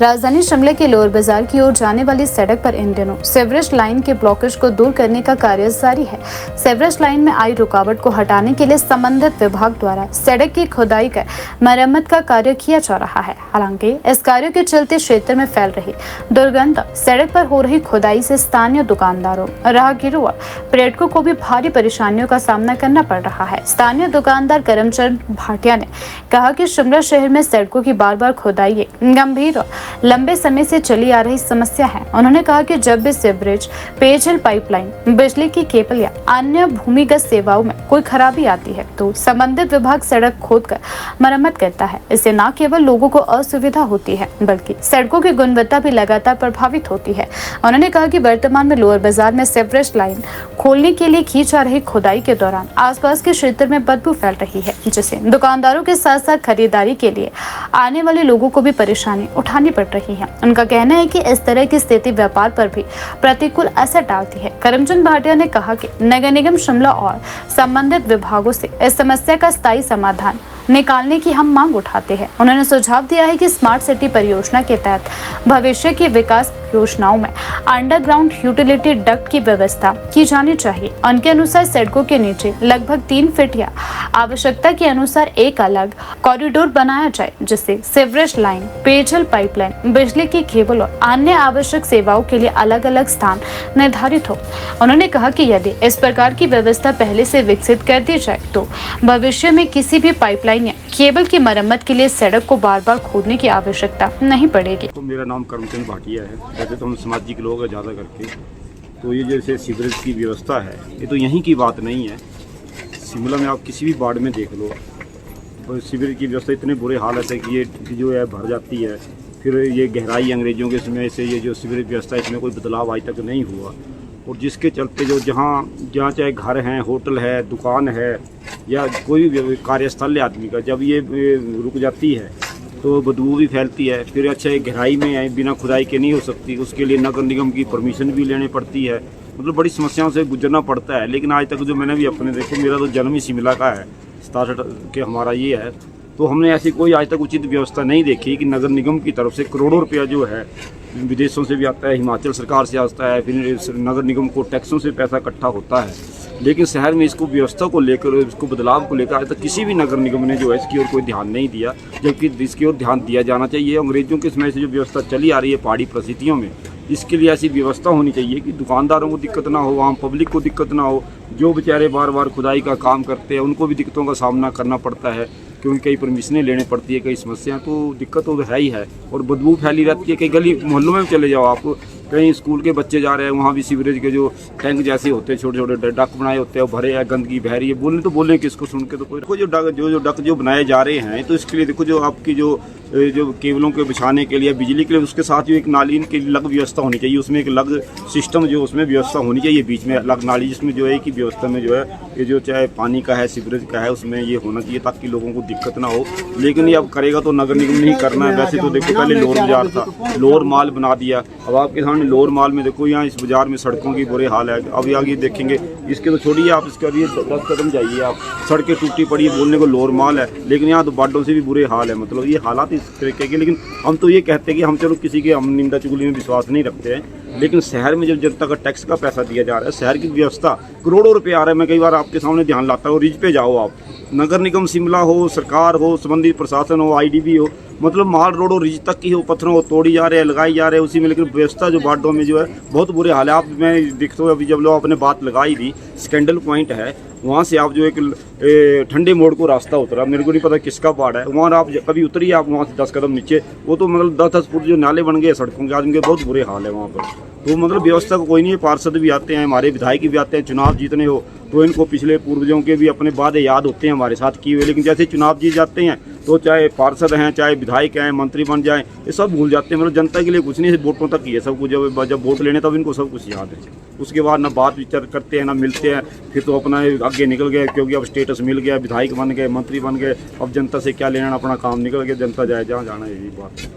राजधानी शिमला के लोअर बाजार की ओर जाने वाली सड़क पर इन दिनों सीवरेज लाइन के ब्लॉकेज को दूर करने का कार्य जारी है। सीवरेज लाइन में आई रुकावट को हटाने के लिए संबंधित विभाग द्वारा सड़क की खुदाई कर मरम्मत का कार्य किया जा रहा है। हालांकि इस कार्य के चलते क्षेत्र में फैल रही दुर्गंध, सड़क पर हो रही खुदाई से स्थानीय दुकानदारों, राहगीरों और पर्यटकों को भी भारी परेशानियों का सामना करना पड़ रहा है। स्थानीय दुकानदार करमचंद भाटिया ने कहा कि शिमला शहर में सड़कों की बार-बार खुदाई एक गंभीर और लंबे समय से चली आ रही समस्या है। उन्होंने कहा कि जब भी सीवरेज, पेयजल पाइपलाइन, बिजली की केबल या अन्य भूमिगत सेवाओं में कोई खराबी आती है तो संबंधित विभाग सड़क खोदकर मरम्मत करता है। इससे न केवल लोगों को असुविधा होती है बल्कि सड़कों की गुणवत्ता भी लगातार प्रभावित होती है। उन्होंने कहा कि वर्तमान में लोअर बाजार में सीवरेज लाइन खोलने के लिए की जा रही खुदाई के दौरान आसपास के क्षेत्र में बदबू फैल रही है, जिससे दुकानदारों के साथ साथ खरीदारी के लिए आने वाले लोगों को भी परेशानी उठानी पड़ रही है। उनका कहना है कि इस तरह की स्थिति व्यापार पर भी प्रतिकूल असर डालती है। करमचंद भाटिया ने कहा कि नगर निगम शिमला और संबंधित विभागों से इस समस्या का स्थायी समाधान निकालने की हम मांग उठाते हैं। उन्होंने सुझाव दिया है कि स्मार्ट सिटी परियोजना के तहत भविष्य की विकास योजनाओं में अंडरग्राउंड यूटिलिटी डक्ट की व्यवस्था की जानी चाहिए। उनके अनुसार सड़कों के नीचे लगभग 3 फीट या आवश्यकता के अनुसार एक अलग कॉरिडोर बनाया जाए, जिससे सीवरेज लाइन, पेयजल पाइपलाइन, बिजली की केबल और अन्य आवश्यक सेवाओं के लिए अलग अलग स्थान निर्धारित हो। उन्होंने कहा कि यदि इस प्रकार की व्यवस्था पहले से विकसित कर दी जाए तो भविष्य में किसी भी पाइपलाइन या केबल की मरम्मत के लिए सड़क को बार बार खोदने की आवश्यकता नहीं पड़ेगी। तो मेरा नाम करमचंद भाटिया है। वैसे तो हम सामाजिक लोग हैं ज़्यादा करके, तो ये जैसे सीवरेज की व्यवस्था है, ये तो यहीं की बात नहीं है। शिमला में आप किसी भी वार्ड में देख लो, तो सीवरेज की व्यवस्था इतने बुरे हालत है कि ये जो है भर जाती है। फिर ये गहराई अंग्रेजों के समय से ये जो सीवरेज व्यवस्था है, इसमें कोई बदलाव आज तक नहीं हुआ, और जिसके चलते जो जहाँ चाहे घर हैं, होटल है, दुकान है या कोई भी कार्यस्थल है आदमी का, जब ये रुक जाती है तो बदबू भी फैलती है। फिर अच्छा गहराई में बिना खुदाई के नहीं हो सकती, उसके लिए नगर निगम की परमिशन भी लेनी पड़ती है। मतलब बड़ी समस्याओं से गुजरना पड़ता है। लेकिन आज तक जो मैंने भी अपने देखो, मेरा तो जन्म ही शिमला का है, 67 के हमारा ये है, तो हमने ऐसी कोई आज तक उचित व्यवस्था नहीं देखी कि नगर निगम की तरफ से करोड़ों रुपया जो है विदेशों से भी आता है, हिमाचल सरकार से आता है, फिर नगर निगम को टैक्सों से पैसा इकट्ठा होता है। लेकिन शहर में इसको व्यवस्था को लेकर, इसको बदलाव को लेकर आज तक किसी भी नगर निगम ने जो है इसकी ओर कोई ध्यान नहीं दिया, जबकि इसकी ओर ध्यान दिया जाना चाहिए। अंग्रेजों के समय से जो व्यवस्था चली आ रही है पहाड़ी परिस्थितियों में, इसके लिए ऐसी व्यवस्था होनी चाहिए कि दुकानदारों को दिक्कत ना हो, आम पब्लिक को दिक्कत ना हो। जो बेचारे बार बार खुदाई का काम करते हैं उनको भी दिक्कतों का सामना करना पड़ता है, क्योंकि कई परमिशनें लेने पड़ती है, कई समस्याएं, तो दिक्कत तो है ही है। और बदबू फैली रहती है। कई गली मोहल्लों में चले जाओ आप, कहीं स्कूल के बच्चे जा रहे हैं, वहाँ भी सीवरेज के जो टैंक जैसे होते हैं, छोटे छोटे डक बनाए होते हैं, वो भरे हैं, गंदगी बह रही है। बोलने तो बोले किसको, सुन के तो कोई जो डक बनाए जा रहे हैं, तो इसके लिए देखो जो आपकी जो केबलों के बिछाने के लिए, बिजली के लिए, उसके साथ जो एक नाली की अलग व्यवस्था होनी चाहिए। उसमें एक अलग सिस्टम जो उसमें व्यवस्था होनी चाहिए, बीच में अलग नाली, जिसमें जो है कि व्यवस्था में जो है ये जो चाहे पानी का है, सीवरेज का है, उसमें ये होना चाहिए ताकि लोगों को दिक्कत ना हो। लेकिन ये अब करेगा तो नगर निगम नहीं करना है। वैसे तो देखो पहले लोअर बाजार था, लोअर माल बना दिया। अब आपके सामने लोअर माल में देखो, यहाँ इस बाजार में सड़कों की बुरे हाल है। अब आगे देखेंगे, इसके तो छोड़िए आप, इसके लिए 10 कदम जाइए आप, सड़कें टूटी पड़ी है, बोलने को लोअर माल है, लेकिन यहाँ तो बाडों से भी बुरे हाल है। मतलब ये हालात इस तरीके के। लेकिन हम तो ये कहते हैं कि हम चलो किसी के हम निंदा चुगली में विश्वास नहीं रखते हैं, लेकिन शहर में जब जनता का टैक्स का पैसा दिया जा रहा है, शहर की व्यवस्था करोड़ों रुपए आ रहे हैं। मैं कई बार आपके सामने ध्यान लाता हूँ, रिज पे जाओ आप, नगर निगम शिमला हो, सरकार हो, संबंधित प्रशासन हो, IDB हो, मतलब माल रोड और रिज तक की हो, पत्थरों को तोड़ी जा रहे हैं, लगाई जा रहे हैं उसी में। लेकिन व्यवस्था जो वार्डों में जो है बहुत बुरे हाल है। आप मैं देखता हूँ, अभी जब लोग अपने बात लगाई थी, स्कैंडल पॉइंट है, वहाँ से आप जो एक ठंडे मोड़ को रास्ता उतरा, मेरे को नहीं पता किसका वार्ड है, वहाँ आप कभी उतरिए आप वहाँ से 10 कदम नीचे, वो तो मतलब 10-10 फुट जो नाले बन गए सड़कों के, आदमी के बहुत बुरे हाल है वहाँ पर। तो मतलब व्यवस्था को कोई नहीं है। पार्षद भी आते हैं, हमारे विधायक भी आते हैं, चुनाव जीतने हो तो इनको पिछले पूर्वजों के भी अपने वादे याद होते हैं हमारे साथ किए हुए। लेकिन जैसे चुनाव जीत जाते हैं तो चाहे पार्षद हैं, चाहे विधायक हैं, मंत्री बन जाएं, ये सब भूल जाते हैं। मतलब जनता के लिए कुछ नहीं, वोटों तक ही है सब कुछ। जब वोट लेने तब इनको सब कुछ याद है। उसके बाद ना बात विचार करते हैं, ना मिलते हैं, फिर तो अपना आगे निकल गए, क्योंकि अब स्टेटस मिल गया, विधायक बन गए, मंत्री बन गए, अब जनता से क्या लेना, अपना काम निकल गया, जनता जाए जहाँ जाना, यही बात है।